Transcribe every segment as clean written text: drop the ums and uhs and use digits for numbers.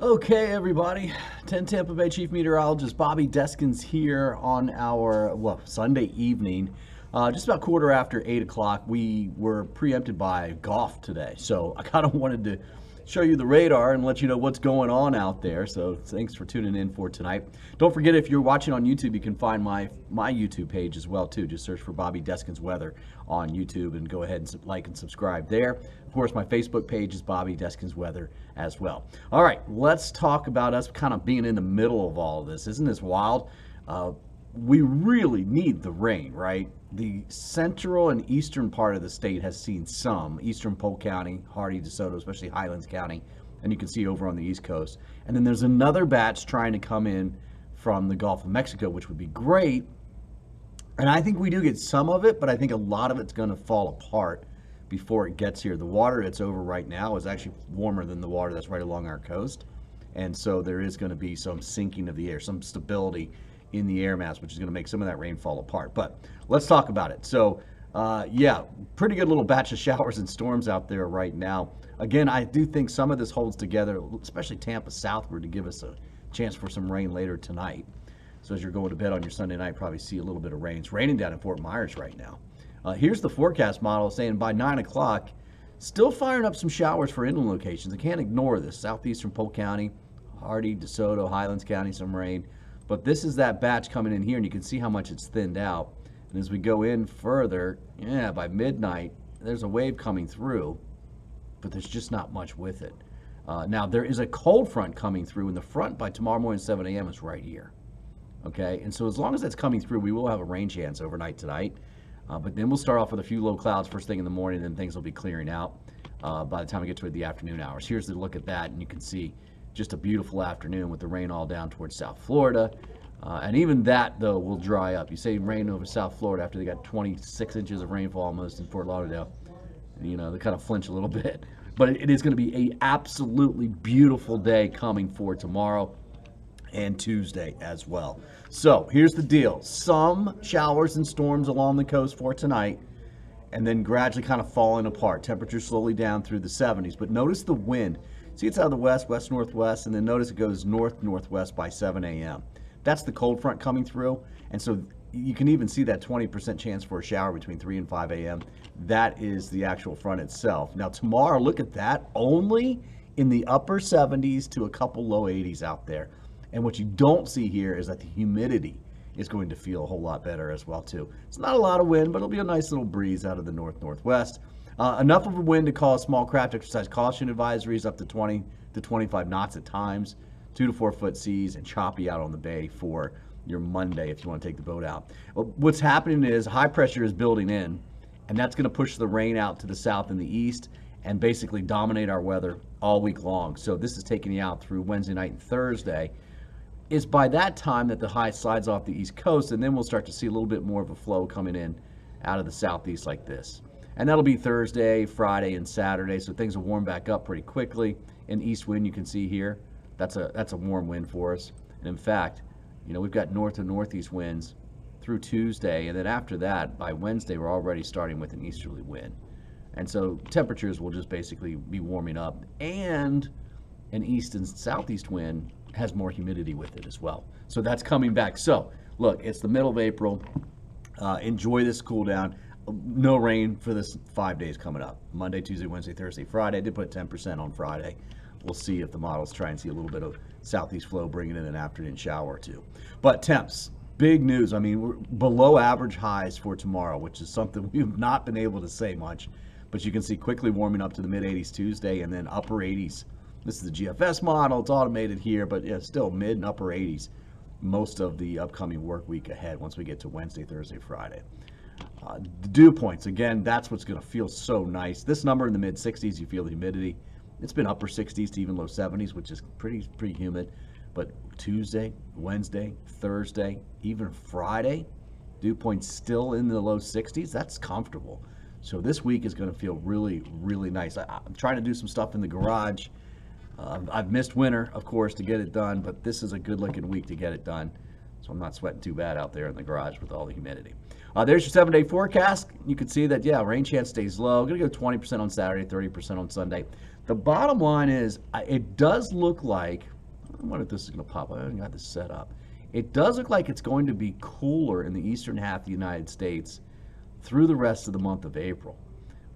Okay, everybody. 10 Tampa Bay Chief Meteorologist Bobby Deskins here on our Sunday evening. Just about quarter after 8 o'clock. We were preempted by golf today, so I kind of wanted to show you the radar and let you know what's going on out there. So thanks for tuning in for tonight. Don't forget, if you're watching on YouTube, you can find my YouTube page as well too. Just search for Bobby Deskins Weather on YouTube and go ahead and like and subscribe there. Of course, my Facebook page is Bobby Deskins Weather as well. All right, let's talk about us kind of being in the middle of all of this. Isn't this wild? We really need the rain, right? The central and eastern part of the state has seen some. Eastern Polk County, Hardy, DeSoto, especially Highlands County, and you can see over on the East Coast. And then there's another batch trying to come in from the Gulf of Mexico, which would be great. And I think we do get some of it, but I think a lot of it's going to fall apart before it gets here. The water that's over right now is actually warmer than the water that's right along our coast. And so there is going to be some sinking of the air, some stability in the air mass, which is going to make some of that rain fall apart. But let's talk about it. So, yeah, pretty good little batch of showers and storms out there right now. Again, I do think some of this holds together, especially Tampa southward, to give us a chance for some rain later tonight. So as you're going to bed on your Sunday night, probably see a little bit of rain. It's raining down in Fort Myers right now. Here's the forecast model saying by 9 o'clock, still firing up some showers for inland locations. I can't ignore this. Southeastern Polk County, Hardy, DeSoto, Highlands County, some rain. But this is that batch coming in here, and you can see how much it's thinned out. And as we go in further, yeah, by midnight, there's a wave coming through, but there's just not much with it. Now, there is a cold front coming through, and the front by tomorrow morning, 7 a.m. is right here. Okay, and so as long as that's coming through, we will have a rain chance overnight tonight. But then we'll start off with a few low clouds first thing in the morning, and then things will be clearing out by the time we get to the afternoon hours. Here's a look at that, and you can see just a beautiful afternoon with the rain all down towards South Florida. And even that, though, will dry up. You say rain over South Florida after they got 26 inches of rainfall almost in Fort Lauderdale. You know, they kind of flinch a little bit. But it is going to be an absolutely beautiful day coming for tomorrow and Tuesday as well. So here's the deal. Some showers and storms along the coast for tonight, and then gradually kind of falling apart. Temperatures slowly down through the 70s. But notice the wind. See, it's out of the west, west-northwest, and then notice it goes north-northwest by 7 a.m. That's the cold front coming through, and so you can even see that 20% chance for a shower between 3 and 5 a.m. That is the actual front itself. Now, tomorrow, look at that, only in the upper 70s to a couple low 80s out there. And what you don't see here is that the humidity is going to feel a whole lot better as well, too. It's not a lot of wind, but it'll be a nice little breeze out of the north-northwest. Enough of a wind to cause small craft exercise caution advisories up to 20 to 25 knots at times, 2 to 4 foot seas, and choppy out on the bay for your Monday if you want to take the boat out. Well, what's happening is high pressure is building in, and that's going to push the rain out to the south and the east and basically dominate our weather all week long. So this is taking you out through Wednesday night and Thursday. It's by that time that the high slides off the east coast, and then we'll start to see a little bit more of a flow coming in out of the southeast like this. And that'll be Thursday, Friday, and Saturday, so things will warm back up pretty quickly. An east wind you can see here, that's a warm wind for us. And in fact, you know, we've got north and northeast winds through Tuesday, and then after that, by Wednesday, we're already starting with an easterly wind. And so temperatures will just basically be warming up, and an east and southeast wind has more humidity with it as well. So that's coming back. So look, it's the middle of April. Enjoy this cool down. No rain for this 5 days coming up. Monday, Tuesday, Wednesday, Thursday, Friday. I did put 10% on Friday. We'll see if the models try and see a little bit of southeast flow, bringing in an afternoon shower or two. But temps, big news. I mean, we're below average highs for tomorrow, which is something we've not been able to say much. But you can see quickly warming up to the mid-80s Tuesday and then upper 80s. This is the GFS model. It's automated here, but yeah, still mid and upper 80s most of the upcoming work week ahead once we get to Wednesday, Thursday, Friday. The dew points, again, that's what's going to feel so nice. This number in the mid-60s, you feel the humidity. It's been upper 60s to even low 70s, which is pretty humid. But Tuesday, Wednesday, Thursday, even Friday, dew points still in the low 60s. That's comfortable. So this week is going to feel really, really nice. I'm trying to do some stuff in the garage. I've missed winter, of course, to get it done, but this is a good-looking week to get it done. So I'm not sweating too bad out there in the garage with all the humidity. There's your 7-day forecast. You can see that, yeah, rain chance stays low. Going to go 20% on Saturday, 30% on Sunday. The bottom line is, it does look like, I wonder if this is going to pop. I haven't got this set up. It does look like it's going to be cooler in the eastern half of the United States through the rest of the month of April,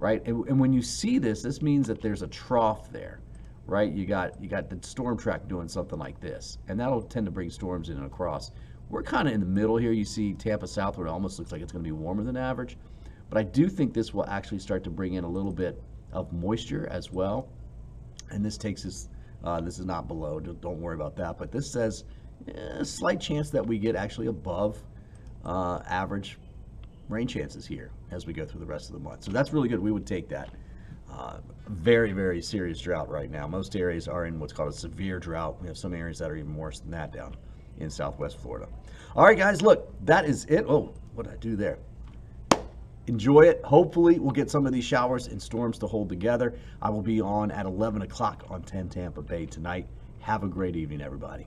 right? And when you see this, this means that there's a trough there, right? You got the storm track doing something like this, and that'll tend to bring storms in and across. We're kind of in the middle here. You see Tampa South, where it almost looks like it's going to be warmer than average. But I do think this will actually start to bring in a little bit of moisture as well. And this takes us, this is not below, don't worry about that. But this says a slight chance that we get actually above average rain chances here as we go through the rest of the month. So that's really good. We would take that. Very, very serious drought right now. Most areas are in what's called a severe drought. We have some areas that are even worse than that down in Southwest Florida. All right, guys, look, that is it. Oh, what did I do there? Enjoy it. Hopefully, we'll get some of these showers and storms to hold together. I will be on at 11 o'clock on 10 Tampa Bay tonight. Have a great evening, everybody.